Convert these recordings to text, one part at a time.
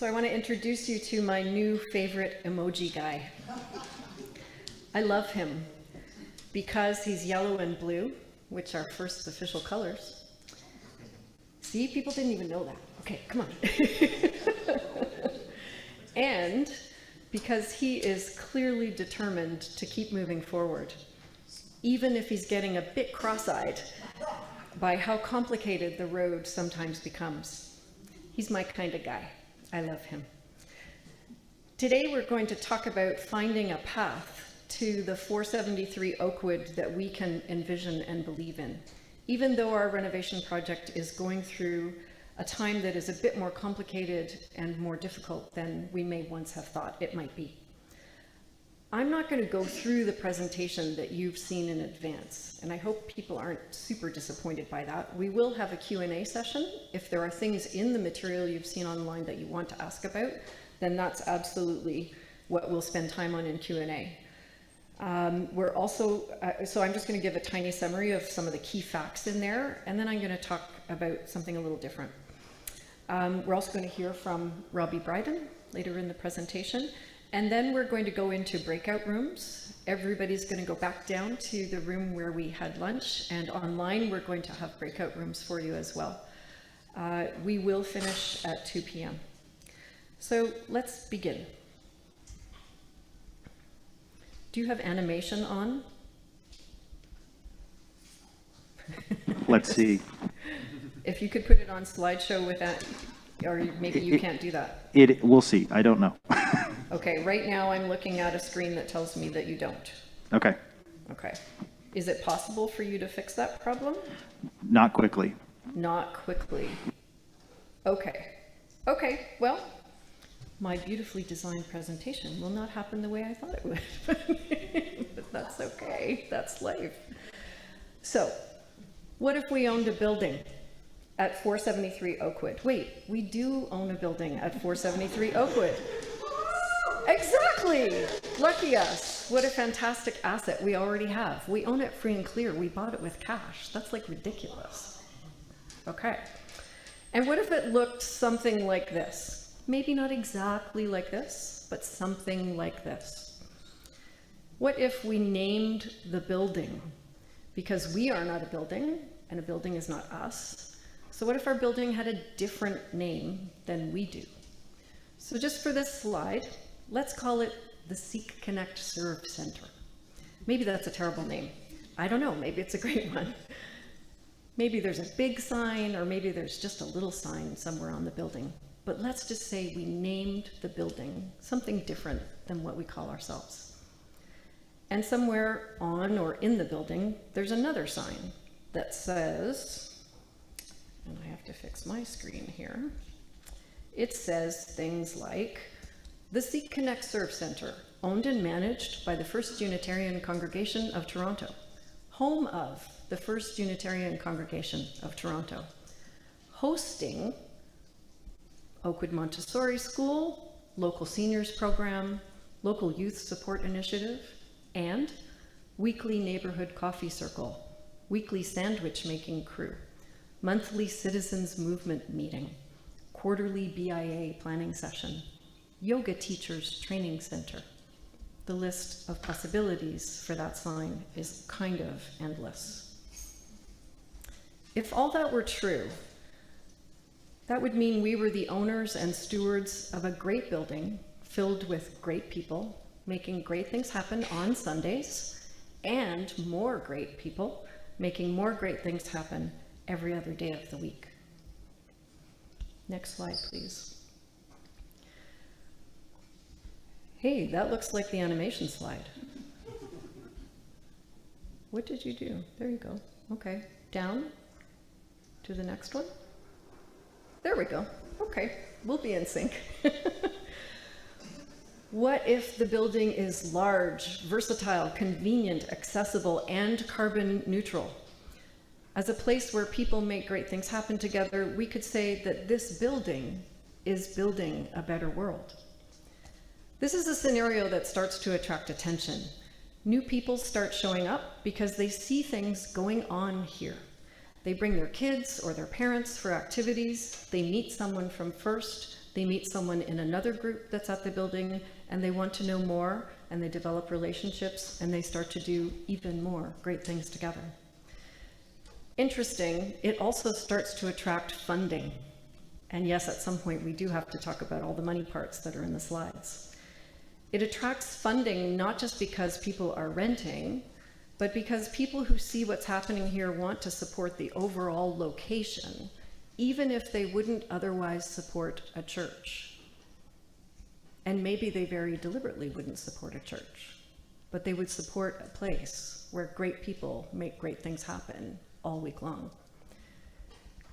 So I want to introduce you to my new favorite emoji guy. I love him because he's yellow and blue, which are first official colors. See, people didn't even know that. Okay, come on. And because he is clearly determined to keep moving forward, even if he's getting a bit cross-eyed by how complicated the road sometimes becomes. He's my kind of guy. I love him. Today we're going to talk about finding a path to the 473 Oakwood that we can envision and believe in, even though our renovation project is going through a time that is a bit more complicated and more difficult than we may once have thought it might be. I'm not going to go through the presentation that you've seen in advance, and I hope people aren't super disappointed by that. We will have a Q&A session. If there are things in the material you've seen online that you want to ask about, then that's absolutely what we'll spend time on in Q&A. We're also, so I'm just going to give a tiny summary of some of the key facts in there, and then I'm going to talk about something a little different. We're also going to hear from Robbie Bryden later in the presentation, and then we're going to go into breakout rooms. Everybody's going to go back down to the room where we had lunch, and online we're going to have breakout rooms for you as well. We will finish at 2 p.m. So let's begin. Do you have animation on? Let's see. If you could put it on slideshow with that, or maybe you can't do that. We'll see. I don't know. Okay, right now I'm looking at a screen that tells me that you don't. Okay. Okay. Is it possible for you to fix that problem? Not quickly. Not quickly. Okay. Okay, well, my beautifully designed presentation will not happen the way I thought it would. But that's okay. That's life. So, what if we owned a building at 473 Oakwood? Wait, we do own a building at 473 Oakwood. Exactly! Lucky us. What a fantastic asset we already have. We own it free and clear. We bought it with cash. That's like ridiculous. Okay. And what if it looked something like this? Maybe not exactly like this, but something like this. What if we named the building? Because we are not a building, and a building is not us. So what if our building had a different name than we do? So just for this slide, let's call it the Seek, Connect, Serve Center. Maybe that's a terrible name. I don't know, maybe it's a great one. Maybe there's a big sign, or maybe there's just a little sign somewhere on the building. But let's just say we named the building something different than what we call ourselves. And somewhere on or in the building, there's another sign that says, and I have to fix my screen here, it says things like, the Seek, Connect, Serve Center, owned and managed by the First Unitarian Congregation of Toronto, home of the First Unitarian Congregation of Toronto, hosting Oakwood Montessori School, local seniors program, local youth support initiative, and weekly neighborhood coffee circle, weekly sandwich making crew, monthly citizens movement meeting, quarterly BIA planning session, yoga teachers training center. The list of possibilities for that sign is kind of endless. If all that were true, that would mean we were the owners and stewards of a great building filled with great people, making great things happen on Sundays, and more great people making more great things happen every other day of the week. Next slide, please. Hey, that looks like the animation slide. What did you do? There you go. Okay, down to the next one. There we go. Okay, we'll be in sync. What if the building is large, versatile, convenient, accessible, and carbon neutral? As a place where people make great things happen together, we could say that this building is building a better world. This is a scenario that starts to attract attention. New people start showing up because they see things going on here. They bring their kids or their parents for activities. They meet someone from First. They meet someone in another group that's at the building, and they want to know more, and they develop relationships, and they start to do even more great things together. Interesting, it also starts to attract funding. And yes, at some point we do have to talk about all the money parts that are in the slides. It attracts funding not just because people are renting, but because people who see what's happening here want to support the overall location, even if they wouldn't otherwise support a church. And maybe they very deliberately wouldn't support a church, but they would support a place where great people make great things happen all week long.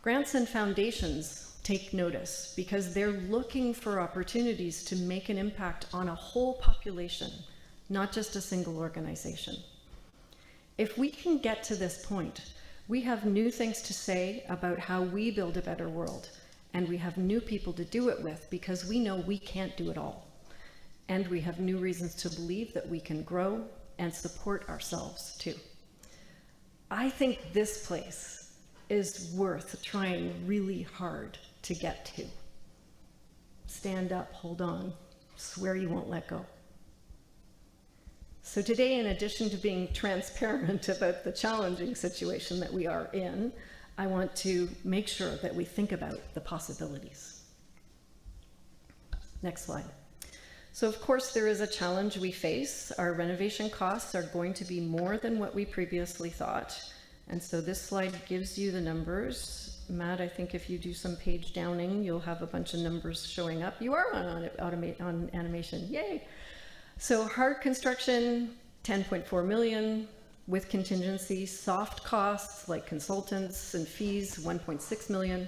Grants and foundations take notice because they're looking for opportunities to make an impact on a whole population, not just a single organization. If we can get to this point, we have new things to say about how we build a better world, and we have new people to do it with because we know we can't do it all. And we have new reasons to believe that we can grow and support ourselves too. I think this place is worth trying really hard to get to. Stand up, hold on, swear you won't let go. So today, in addition to being transparent about the challenging situation that we are in, I want to make sure that we think about the possibilities. Next slide. So of course there is a challenge we face. Our renovation costs are going to be more than what we previously thought. And so this slide gives you the numbers. Matt, I think if you do some page downing, you'll have a bunch of numbers showing up. You are on animation, yay. So hard construction, 10.4 million, with contingency. Soft costs like consultants and fees, 1.6 million.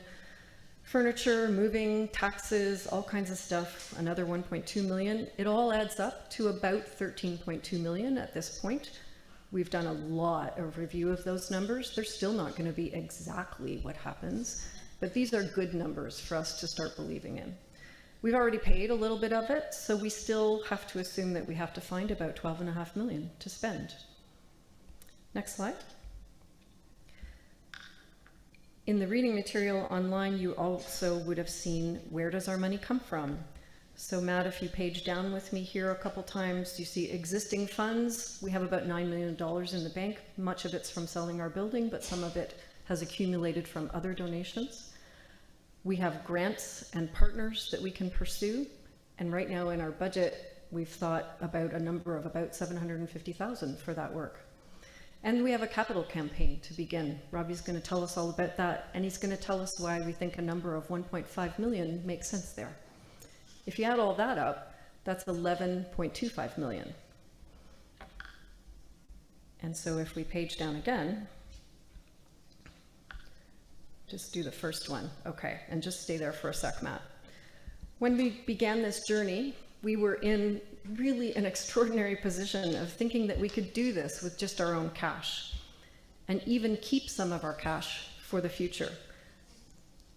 Furniture, moving, taxes, all kinds of stuff, another 1.2 million. It all adds up to about 13.2 million at this point. We've done a lot of review of those numbers. They're still not going to be exactly what happens, but these are good numbers for us to start believing in. We've already paid a little bit of it, so we still have to assume that we have to find about 12.5 million to spend. Next slide. In the reading material online, you also would have seen, where does our money come from? So Matt, if you page down with me here a couple times, you see existing funds. We have about $9 million in the bank. Much of it's from selling our building, but some of it has accumulated from other donations. We have grants and partners that we can pursue. And right now in our budget, we've thought about a number of about $750,000 for that work. And we have a capital campaign to begin. Robbie's going to tell us all about that, and he's going to tell us why we think a number of 1.5 million makes sense there. If you add all that up, that's 11.25 million. And so if we page down again, just do the first one. Okay, and just stay there for a sec, Matt. When we began this journey, we were in really an extraordinary position of thinking that we could do this with just our own cash and even keep some of our cash for the future.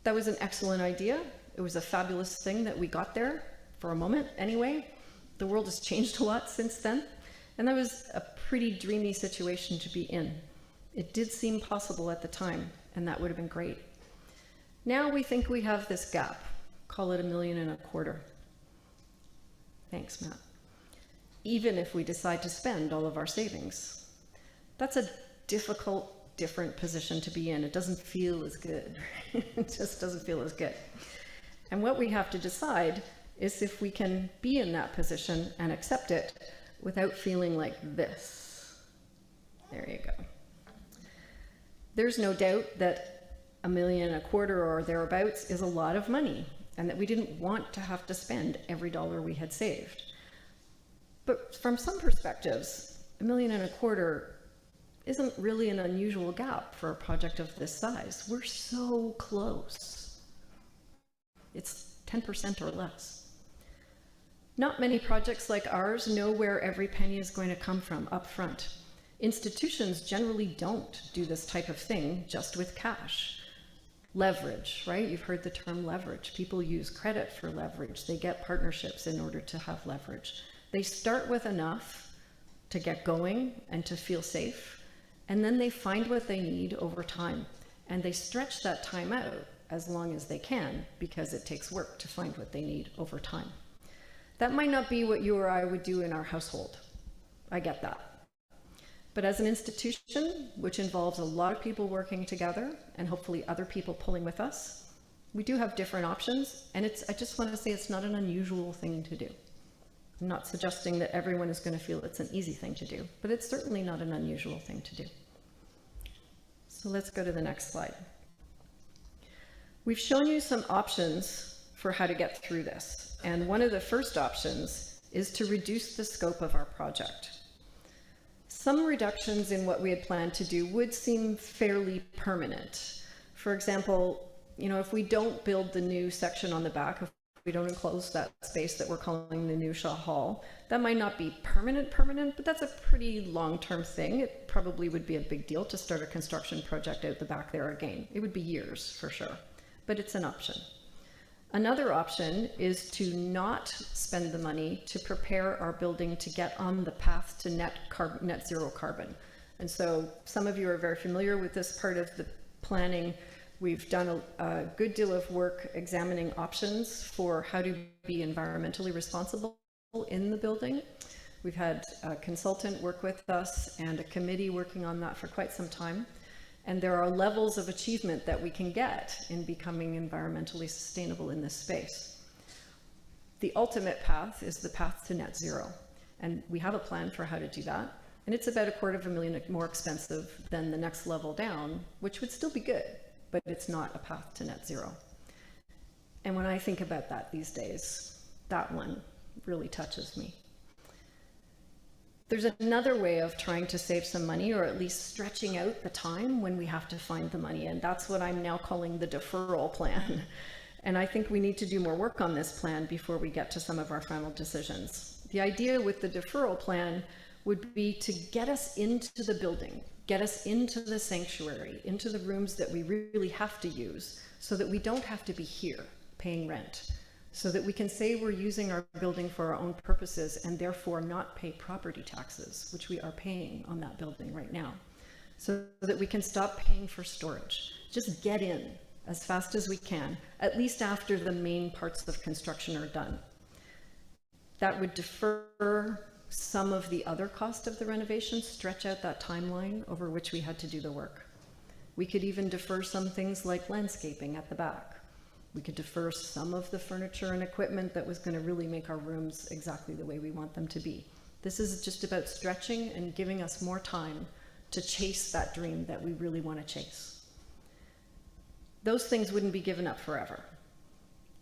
That was an excellent idea. It was a fabulous thing that we got there for a moment anyway. The world has changed a lot since then, and that was a pretty dreamy situation to be in. It did seem possible at the time, and that would have been great. Now we think we have this gap, call it $1.25 million. Thanks, Matt. Even if we decide to spend all of our savings. That's a difficult, different position to be in. It doesn't feel as good. It just doesn't feel as good. And what we have to decide is if we can be in that position and accept it without feeling like this. There you go. There's no doubt that $1.25 million or thereabouts is a lot of money, and that we didn't want to have to spend every dollar we had saved. But from some perspectives, $1.25 million isn't really an unusual gap for a project of this size. We're so close. It's 10% or less. Not many projects like ours know where every penny is going to come from up front. Institutions generally don't do this type of thing just with cash. Leverage, right? You've heard the term leverage. People use credit for leverage. They get partnerships in order to have leverage. They start with enough to get going and to feel safe, and then they find what they need over time, and they stretch that time out as long as they can, because it takes work to find what they need over time. That might not be what you or I would do in our household. I get that. But as an institution, which involves a lot of people working together and hopefully other people pulling with us, we do have different options. And I just want to say it's not an unusual thing to do. I'm not suggesting that everyone is going to feel it's an easy thing to do, but it's certainly not an unusual thing to do. So let's go to the next slide. We've shown you some options for how to get through this. And one of the first options is to reduce the scope of our project. Some reductions in what we had planned to do would seem fairly permanent. For example, if we don't build the new section on the back, if we don't enclose that space that we're calling the new Shaw Hall, that might not be permanent, but that's a pretty long-term thing. It probably would be a big deal to start a construction project out the back there again. It would be years for sure, but it's an option. Another option is to not spend the money to prepare our building to get on the path to net zero carbon. And so some of you are very familiar with this part of the planning. We've done a good deal of work examining options for how to be environmentally responsible in the building. We've had a consultant work with us and a committee working on that for quite some time. And there are levels of achievement that we can get in becoming environmentally sustainable in this space. The ultimate path is the path to net zero. And we have a plan for how to do that. And it's about $250,000 more expensive than the next level down, which would still be good, but it's not a path to net zero. And when I think about that these days, that one really touches me. There's another way of trying to save some money, or at least stretching out the time when we have to find the money, and that's what I'm now calling the deferral plan. And I think we need to do more work on this plan before we get to some of our final decisions. The idea with the deferral plan would be to get us into the building, get us into the sanctuary, into the rooms that we really have to use, so that we don't have to be here paying rent, so that we can say we're using our building for our own purposes and therefore not pay property taxes, which we are paying on that building right now, so that we can stop paying for storage. Just get in as fast as we can, at least after the main parts of construction are done. That would defer some of the other cost of the renovation, stretch out that timeline over which we had to do the work. We could even defer some things like landscaping at the back. We could defer some of the furniture and equipment that was going to really make our rooms exactly the way we want them to be. This is just about stretching and giving us more time to chase that dream that we really want to chase. Those things wouldn't be given up forever,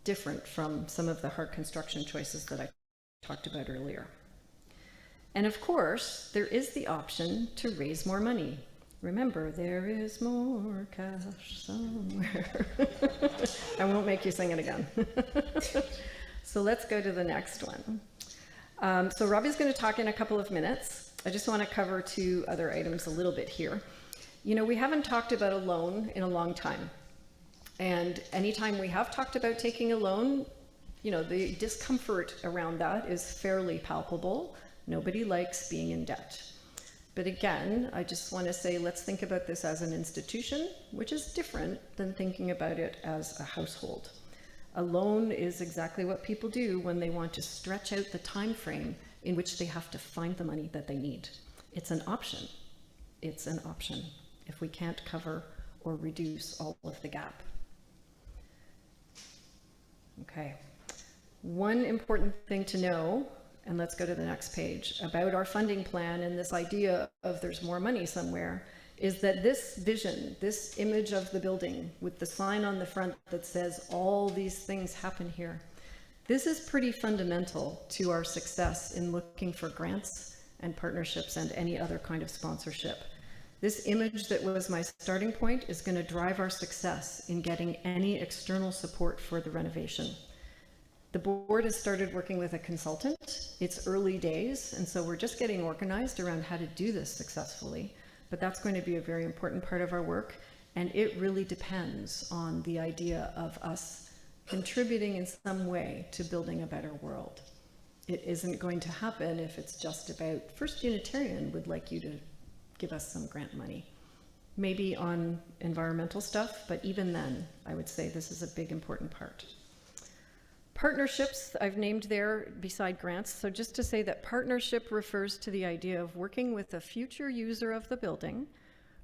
different from some of the hard construction choices that I talked about earlier. And of course, there is the option to raise more money. Remember, there is more cash somewhere. I won't make you sing it again. So let's go to the next one. So Robbie's going to talk in a couple of minutes. I just want to cover two other items a little bit here. We haven't talked about a loan in a long time. And anytime we have talked about taking a loan, the discomfort around that is fairly palpable. Nobody likes being in debt. But again, I just want to say, let's think about this as an institution, which is different than thinking about it as a household. A loan is exactly what people do when they want to stretch out the time frame in which they have to find the money that they need. It's an option. It's an option if we can't cover or reduce all of the gap. Okay. One important thing to know, and let's go to the next page, about our funding plan and this idea of there's more money somewhere, is that this vision, this image of the building with the sign on the front that says all these things happen here, this is pretty fundamental to our success in looking for grants and partnerships and any other kind of sponsorship. This image that was my starting point is going to drive our success in getting any external support for the renovation. The board has started working with a consultant. It's early days, and so we're just getting organized around how to do this successfully, but that's going to be a very important part of our work, and it really depends on the idea of us contributing in some way to building a better world. It isn't going to happen if it's just about, First Unitarian would like you to give us some grant money. maybe on environmental stuff, but even then, I would say this is a big, important part. Partnerships, I've named there beside grants. So just to say that partnership refers to the idea of working with a future user of the building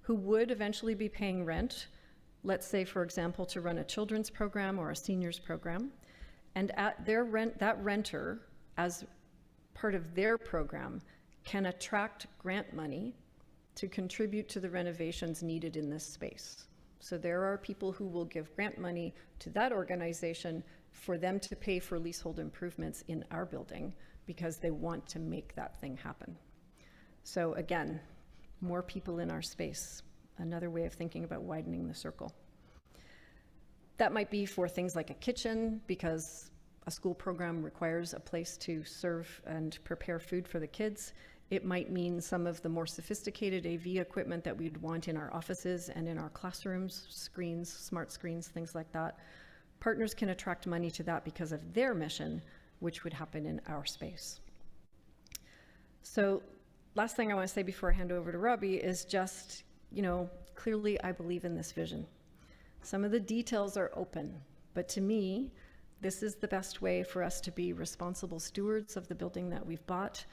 who would eventually be paying rent, let's say, for example, to run a children's program or a seniors program. And at their rent, that renter, as part of their program, can attract grant money to contribute to the renovations needed in this space. So there are people who will give grant money to that organization for them to pay for leasehold improvements in our building because they want to make that thing happen. So again, more people in our space, another way of thinking about widening the circle. That might be for things like a kitchen, because a school program requires a place to serve and prepare food for the kids. It might mean some of the more sophisticated AV equipment that we'd want in our offices and in our classrooms, screens, smart screens, things like that. Partners can attract money to that because of their mission, which would happen in our space. So last thing I want to say before I hand over to Robbie is just, clearly I believe in this vision. Some of the details are open, but to me, this is the best way for us to be responsible stewards of the building that we've bought,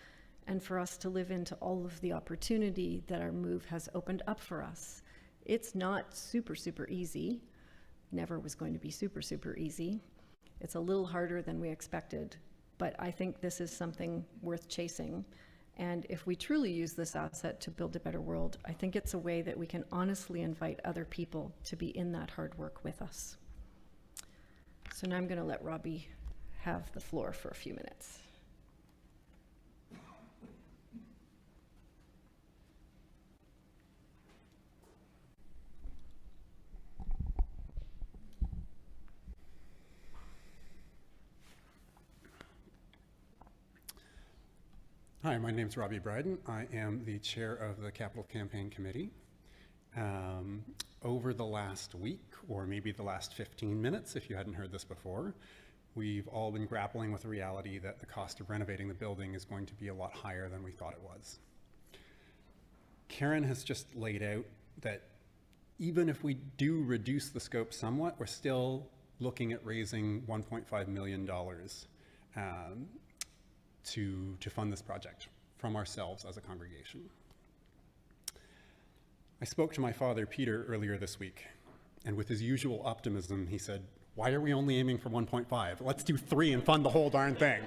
and for us to live into all of the opportunity that our move has opened up for us. It's not super, super easy. Never was going to be super, super easy. It's a little harder than we expected, but I think this is something worth chasing. And if we truly use this asset to build a better world, I think it's a way that we can honestly invite other people to be in that hard work with us. So now I'm going to let Robbie have the floor for a few minutes. Hi, my name is Robbie Bryden. I am the chair of the Capital Campaign Committee. Over the last week, or maybe the last 15 minutes, if you hadn't heard this before, we've all been grappling with the reality that the cost of renovating the building is going to be a lot higher than we thought it was. Karen has just laid out that even if we do reduce the scope somewhat, we're still looking at raising $1.5 million to fund this project from ourselves as a congregation. I spoke to my father, Peter, earlier this week, and with his usual optimism, he said, "Why are we only aiming for 1.5? Let's do 3 and fund the whole darn thing."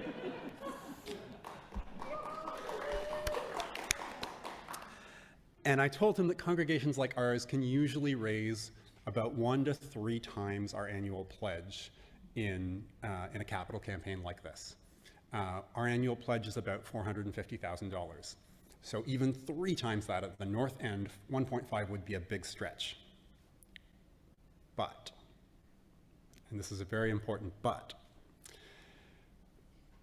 And I told him that congregations like ours can usually raise about 1 to 3 times our annual pledge in a capital campaign like this. Our annual pledge is about $450,000. So even 3 times that at the north end, 1.5 would be a big stretch. But, and this is a very important but,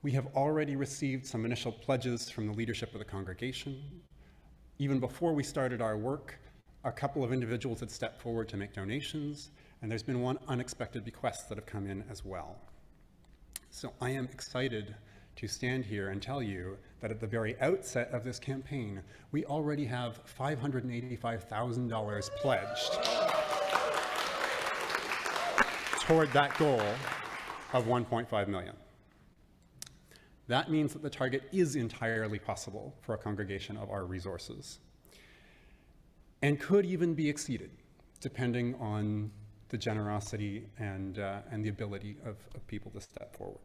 we have already received some initial pledges from the leadership of the congregation. Even before we started our work, a couple of individuals had stepped forward to make donations, and there's been one unexpected bequest that have come in as well. So I am excited to stand here and tell you that at the very outset of this campaign, we already have $585,000 pledged toward that goal of 1.5 million. That means that the target is entirely possible for a congregation of our resources, and could even be exceeded, depending on the generosity and the ability of people to step forward.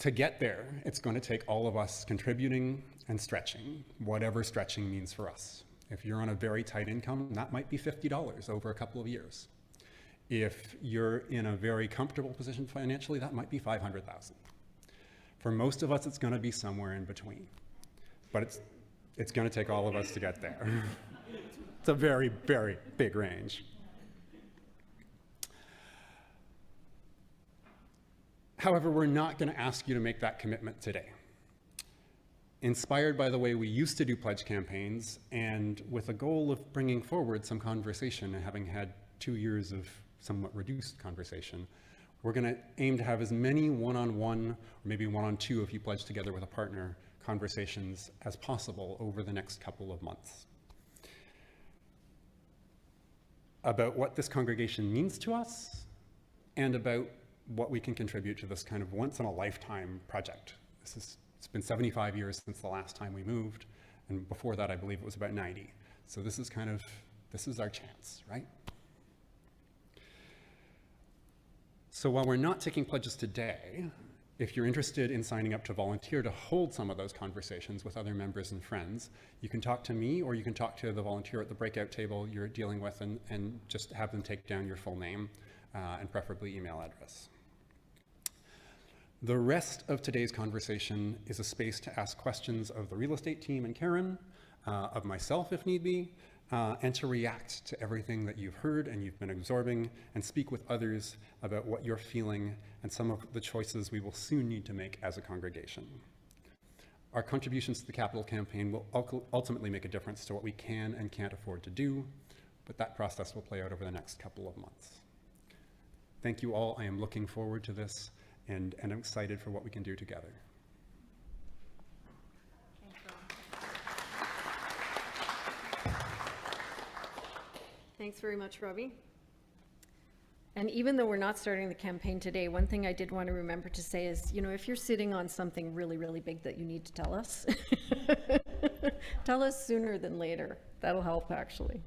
To get there, it's going to take all of us contributing and stretching, whatever stretching means for us. If you're on a very tight income, that might be $50 over a couple of years. If you're in a very comfortable position financially, that might be $500,000. For most of us, it's going to be somewhere in between. But it's going to take all of us to get there. It's a very, very big range. However, we're not going to ask you to make that commitment today. Inspired by the way we used to do pledge campaigns, and with a goal of bringing forward some conversation and having had 2 years of somewhat reduced conversation, we're going to aim to have as many one-on-one, or maybe one-on-two if you pledge together with a partner, conversations as possible over the next couple of months about what this congregation means to us and about what we can contribute to this kind of once-in-a-lifetime project. It's been 75 years since the last time we moved, and before that I believe it was about 90. So this is our chance, right? So while we're not taking pledges today, if you're interested in signing up to volunteer to hold some of those conversations with other members and friends, you can talk to me or you can talk to the volunteer at the breakout table you're dealing with and just have them take down your full name and preferably email address. The rest of today's conversation is a space to ask questions of the real estate team and Karen, of myself if need be, and to react to everything that you've heard and you've been absorbing, and speak with others about what you're feeling and some of the choices we will soon need to make as a congregation. Our contributions to the capital campaign will ultimately make a difference to what we can and can't afford to do, but that process will play out over the next couple of months. Thank you all. I am looking forward to this and I'm excited for what we can do together. Thanks very much, Robbie. And even though we're not starting the campaign today, one thing I did want to remember to say is, if you're sitting on something really, really big that you need to tell us, tell us sooner than later. That'll help, actually.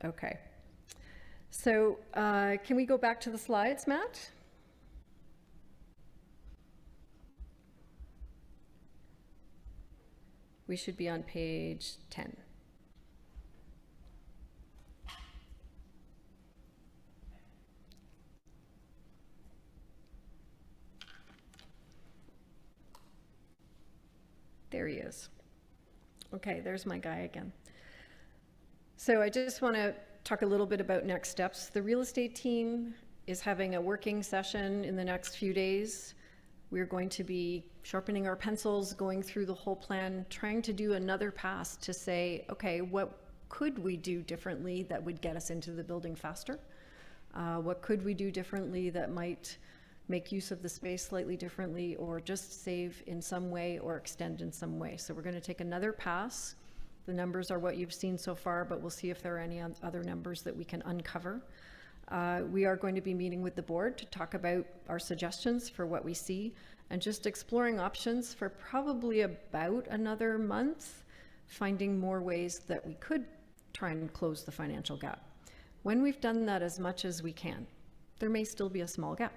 Okay. So can we go back to the slides, Matt? We should be on page 10. There he is. Okay, there's my guy again. So I just want to talk a little bit about next steps. The real estate team is having a working session in the next few days. We're going to be sharpening our pencils, going through the whole plan, trying to do another pass to say, okay, what could we do differently that would get us into the building faster? What could we do differently that might make use of the space slightly differently, or just save in some way or extend in some way? So we're going to take another pass. The numbers are what you've seen so far, but we'll see if there are any other numbers that we can uncover. We are going to be meeting with the board to talk about our suggestions for what we see, and just exploring options for probably about another month, finding more ways that we could try and close the financial gap. When we've done that as much as we can, there may still be a small gap.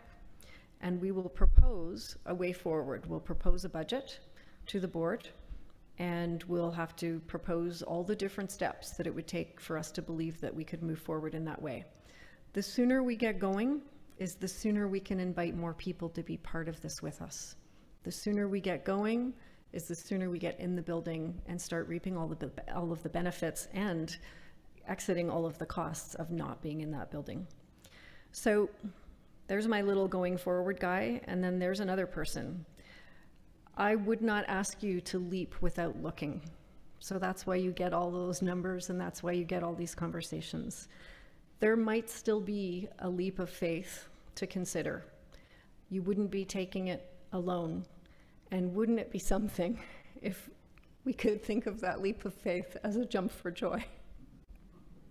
And we will propose a way forward. We'll propose a budget to the board, and we'll have to propose all the different steps that it would take for us to believe that we could move forward in that way. The sooner we get going is the sooner we can invite more people to be part of this with us. The sooner we get going is the sooner we get in the building and start reaping all of the benefits and exiting all of the costs of not being in that building. So there's my little going forward guy, and then there's another person. I would not ask you to leap without looking. So that's why you get all those numbers, and that's why you get all these conversations. There might still be a leap of faith to consider. You wouldn't be taking it alone. And wouldn't it be something if we could think of that leap of faith as a jump for joy?